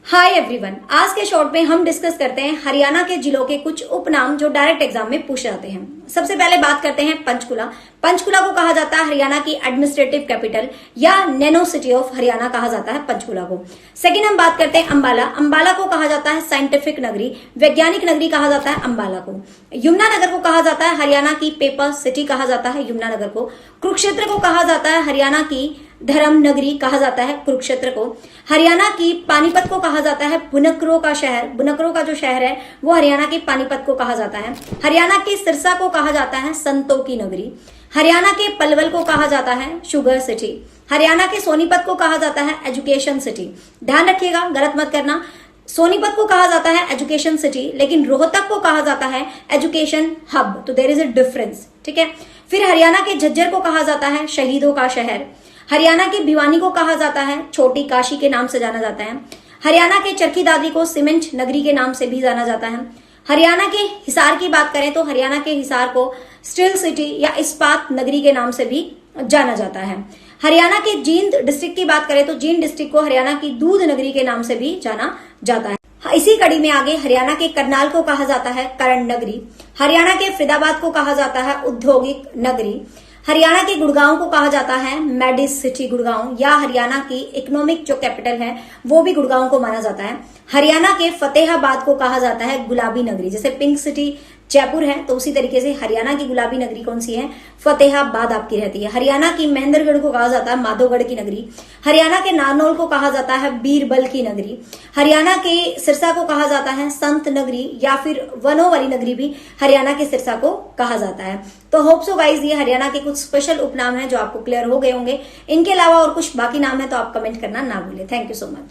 Hi everyone, आज के short में हम डिस्कस करते हैं हरियाणा के जिलों के कुछ उपनाम जो डायरेक्ट एग्जाम में पूछ जाते हैं। सबसे पहले बात करते हैं पंचकुला। पंचकुला को कहा जाता है हरियाणा की एडमिनिस्ट्रेटिव कैपिटल या नैनो सिटी ऑफ हरियाणा कहा जाता है पंचकुला को। सेकंड हम बात करते हैं अंबाला। अंबाला को कहा जाता है साइंटिफिक नगरी, वैज्ञानिक नगरी कहा जाता है अंबाला को। यमुनानगर को कहा जाता है हरियाणा की पेपर सिटी कहा जाता है यमुनानगर को। कुरुक्षेत्र को कहा जाता है हरियाणा की धर्म नगरी कहा जाता है कुरुक्षेत्र को। हरियाणा की पानीपत को कहा जाता है बुनकरों का शहर। बुनकरों का जो शहर है वो हरियाणा के पानीपत को कहा जाता है। हरियाणा की सिरसा को कहा जाता है संतों की नगरी। हरियाणा के पलवल को कहा जाता है शुगर सिटी। हरियाणा के सोनीपत को कहा जाता है एजुकेशन सिटी। ध्यान रखिएगा, गलत मत करना। सोनीपत को कहा जाता है एजुकेशन सिटी, लेकिन रोहतक को कहा जाता है एजुकेशन हब। तो देयर इज अ डिफरेंस, ठीक है। फिर हरियाणा के झज्जर को कहा जाता है शहीदों का शहर। हरियाणा के भिवानी को कहा जाता है छोटी काशी के नाम से जाना जाता है। हरियाणा के चरखी दादरी को सीमेंट नगरी के नाम से भी जाना जाता है। हरियाणा के हिसार की बात करें तो हरियाणा के हिसार को स्टील सिटी या इस्पात नगरी के नाम से भी जाना जाता है। हरियाणा के जींद डिस्ट्रिक्ट की बात करें तो जींद डिस्ट्रिक्ट को हरियाणा की दूध नगरी के नाम से भी जाना जाता है। इसी कड़ी में आगे हरियाणा के करनाल को कहा जाता है करण नगरी। हरियाणा के फरीदाबाद को कहा जाता है औद्योगिक नगरी। हरियाणा के गुड़गांव को कहा जाता है मेडिस सिटी गुड़गांव, या हरियाणा की इकोनॉमिक जो कैपिटल है वो भी गुड़गांव को माना जाता है। हरियाणा के फतेहाबाद को कहा जाता है गुलाबी नगरी। जैसे पिंक सिटी जयपुर है तो उसी तरीके से हरियाणा की गुलाबी नगरी कौन सी है? फतेहाबाद आपकी रहती है। हरियाणा की महेंद्रगढ़ को कहा जाता है माधोगढ़ की नगरी। हरियाणा के नारनौल को कहा जाता है बीरबल की नगरी। हरियाणा के सिरसा को कहा जाता है संत नगरी, या फिर वनों वाली नगरी भी हरियाणा के सिरसा को कहा जाता है। तो होप सो गाइज ये हरियाणा के कुछ स्पेशल उपनाम है जो आपको क्लियर हो गए होंगे। इनके अलावा और कुछ बाकी नाम है तो आप कमेंट करना ना भूलें। Thank you so much.